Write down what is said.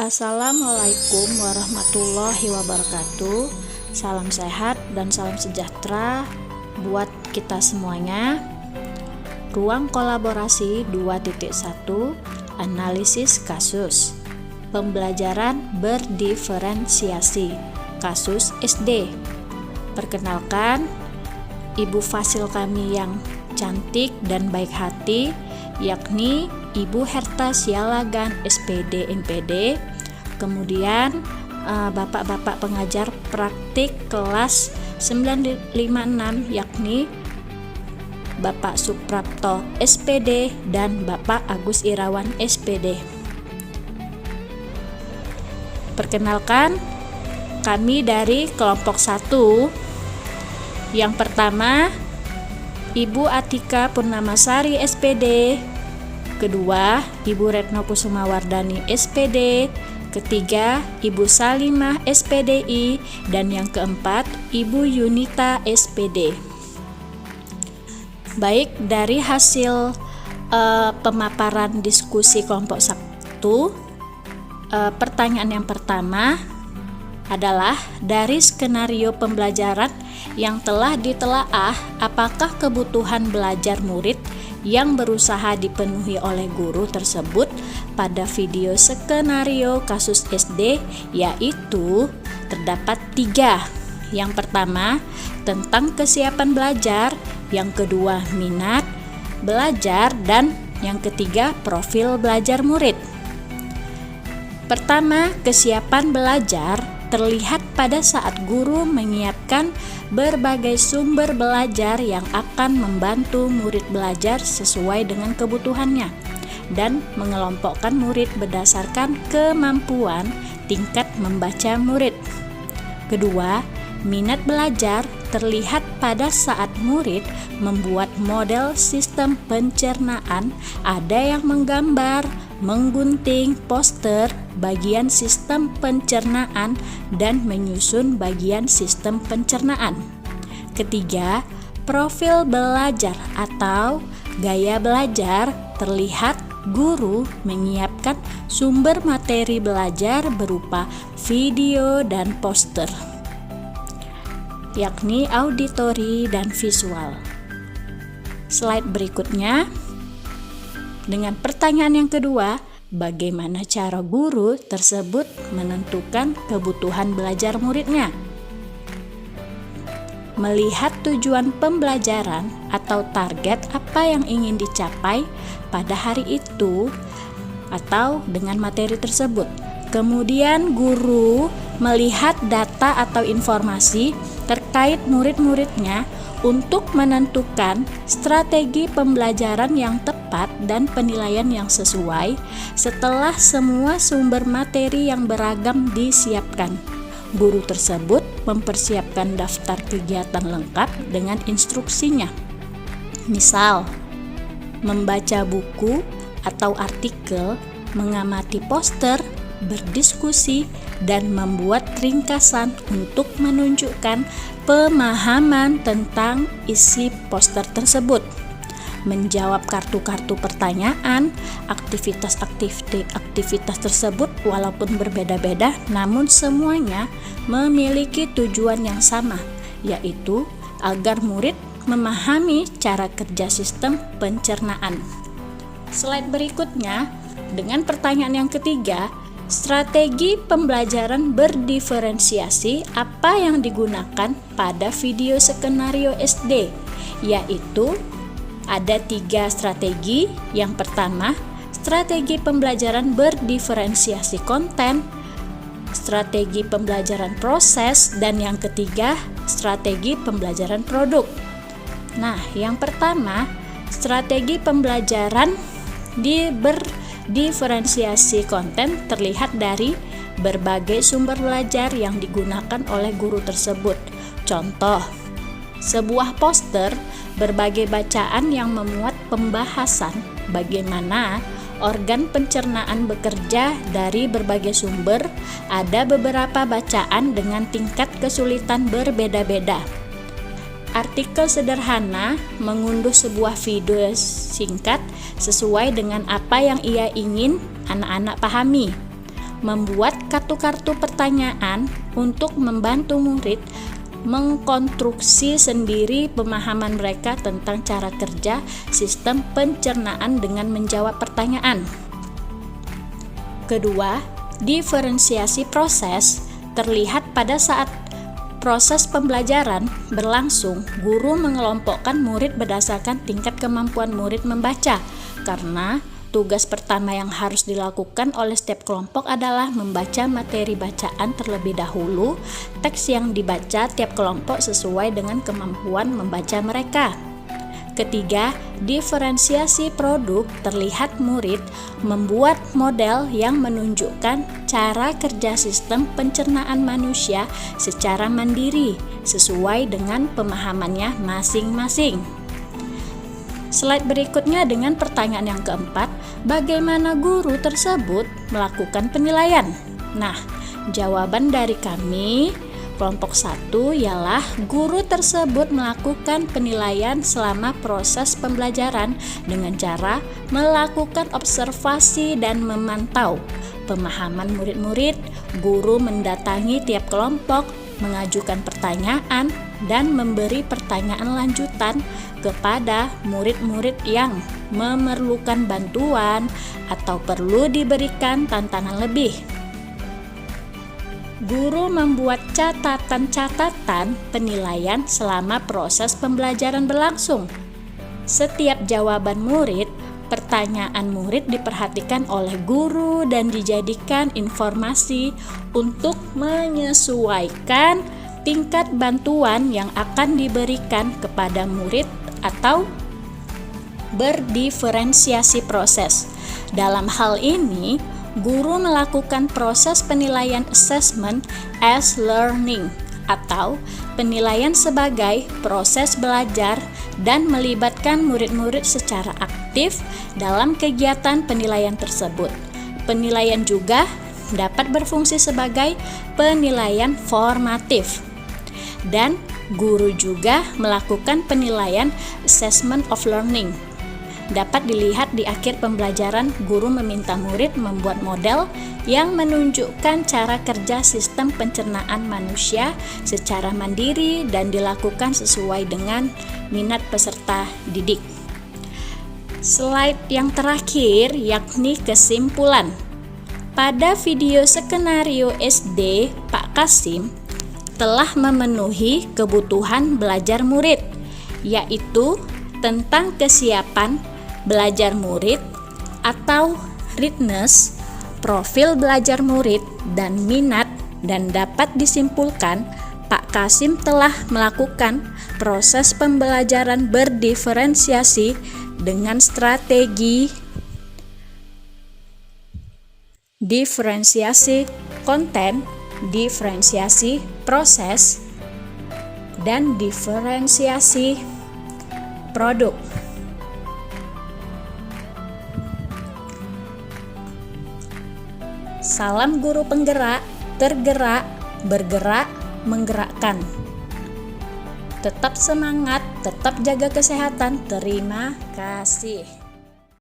Assalamualaikum warahmatullahi wabarakatuh. Salam sehat dan salam sejahtera buat kita semuanya. Ruang kolaborasi 2.1 Analisis kasus Pembelajaran berdiferensiasi Kasus SD. Perkenalkan, Ibu Fasil kami yang cantik dan baik hati, yakni Ibu Herta Sialagan SPD MPD, kemudian bapak-bapak pengajar praktik kelas 956 yakni Bapak Suprapto SPD dan Bapak Agus Irawan SPD. Perkenalkan, kami dari kelompok 1. Yang pertama, Ibu Atika Purnamasari SPD. Kedua, Ibu Retno Kusumawardani SPD. Ketiga, Ibu Salimah SPDI. Dan yang keempat, Ibu Yunita SPD. Baik, dari hasil pemaparan diskusi kelompok 1, pertanyaan yang pertama adalah dari skenario pembelajaran yang telah ditelaah, apakah kebutuhan belajar murid yang berusaha dipenuhi oleh guru tersebut pada video skenario kasus SD, yaitu terdapat 3. Yang pertama, tentang kesiapan belajar. Yang kedua, minat belajar. Dan yang ketiga, profil belajar murid. Pertama, kesiapan belajar terlihat pada saat guru menyiapkan berbagai sumber belajar yang akan membantu murid belajar sesuai dengan kebutuhannya dan mengelompokkan murid berdasarkan kemampuan tingkat membaca murid. Kedua, minat belajar terlihat pada saat murid membuat model sistem pencernaan, ada yang menggambar, menggunting poster bagian sistem pencernaan dan menyusun bagian sistem pencernaan. Ketiga, profil belajar atau gaya belajar terlihat guru menyiapkan sumber materi belajar berupa video dan poster, yakni auditori dan visual. Slide berikutnya, dengan pertanyaan yang kedua, bagaimana cara guru tersebut menentukan kebutuhan belajar muridnya? Melihat tujuan pembelajaran atau target apa yang ingin dicapai pada hari itu atau dengan materi tersebut. Kemudian guru melihat data atau informasi terkait murid-muridnya untuk menentukan strategi pembelajaran yang tepat dan penilaian yang sesuai setelah semua sumber materi yang beragam disiapkan. Guru tersebut mempersiapkan daftar kegiatan lengkap dengan instruksinya. Misal, membaca buku atau artikel, mengamati poster, berdiskusi, dan membuat ringkasan untuk menunjukkan pemahaman tentang isi poster tersebut, menjawab kartu-kartu pertanyaan. Aktivitas tersebut walaupun berbeda-beda, namun semuanya memiliki tujuan yang sama, yaitu agar murid memahami cara kerja sistem pencernaan. Slide berikutnya, dengan pertanyaan yang ketiga, strategi pembelajaran berdiferensiasi apa yang digunakan pada video skenario SD, yaitu ada 3 strategi. Yang pertama, strategi pembelajaran berdiferensiasi konten, strategi pembelajaran proses, dan yang ketiga, strategi pembelajaran produk. Nah, yang pertama, strategi pembelajaran diferensiasi konten terlihat dari berbagai sumber belajar yang digunakan oleh guru tersebut. Contoh, sebuah poster berbagai bacaan yang memuat pembahasan bagaimana organ pencernaan bekerja dari berbagai sumber. Ada beberapa bacaan dengan tingkat kesulitan berbeda-beda. Artikel sederhana mengunduh sebuah video singkat sesuai dengan apa yang ia ingin anak-anak pahami. membuat kartu-kartu pertanyaan untuk membantu murid mengkonstruksi sendiri pemahaman mereka tentang cara kerja sistem pencernaan dengan menjawab pertanyaan. Kedua, diferensiasi proses terlihat pada saat proses pembelajaran berlangsung. Guru mengelompokkan murid berdasarkan tingkat kemampuan murid membaca, karena tugas pertama yang harus dilakukan oleh setiap kelompok adalah membaca materi bacaan terlebih dahulu. Teks yang dibaca tiap kelompok sesuai dengan kemampuan membaca mereka. Ketiga, diferensiasi produk terlihat murid membuat model yang menunjukkan cara kerja sistem pencernaan manusia secara mandiri sesuai dengan pemahamannya masing-masing. Slide berikutnya dengan pertanyaan yang keempat, bagaimana guru tersebut melakukan penilaian? Nah, jawaban dari kami kelompok 1 ialah guru tersebut melakukan penilaian selama proses pembelajaran dengan cara melakukan observasi dan memantau pemahaman murid-murid. Guru mendatangi tiap kelompok, mengajukan pertanyaan, dan memberi pertanyaan lanjutan kepada murid-murid yang memerlukan bantuan atau perlu diberikan tantangan lebih. Guru membuat catatan-catatan penilaian selama proses pembelajaran berlangsung. Setiap jawaban murid, pertanyaan murid diperhatikan oleh guru dan dijadikan informasi untuk menyesuaikan tingkat bantuan yang akan diberikan kepada murid atau berdiferensiasi proses. Dalam hal ini, guru melakukan proses penilaian assessment as learning atau penilaian sebagai proses belajar dan melibatkan murid-murid secara aktif dalam kegiatan penilaian tersebut. Penilaian juga dapat berfungsi sebagai penilaian formatif. Dan guru juga melakukan penilaian assessment of learning. Dapat dilihat di akhir pembelajaran, guru meminta murid membuat model yang menunjukkan cara kerja sistem pencernaan manusia secara mandiri dan dilakukan sesuai dengan minat peserta didik. Slide yang terakhir yakni kesimpulan. Pada video skenario SD, Pak Kasim telah memenuhi kebutuhan belajar murid, yaitu tentang kesiapan belajar murid atau readiness, profil belajar murid, dan minat, dan dapat disimpulkan Pak Kasim telah melakukan proses pembelajaran berdiferensiasi dengan strategi diferensiasi konten, diferensiasi proses, dan diferensiasi produk. Salam guru penggerak, tergerak, bergerak, menggerakkan. Tetap semangat, tetap jaga kesehatan. Terima kasih.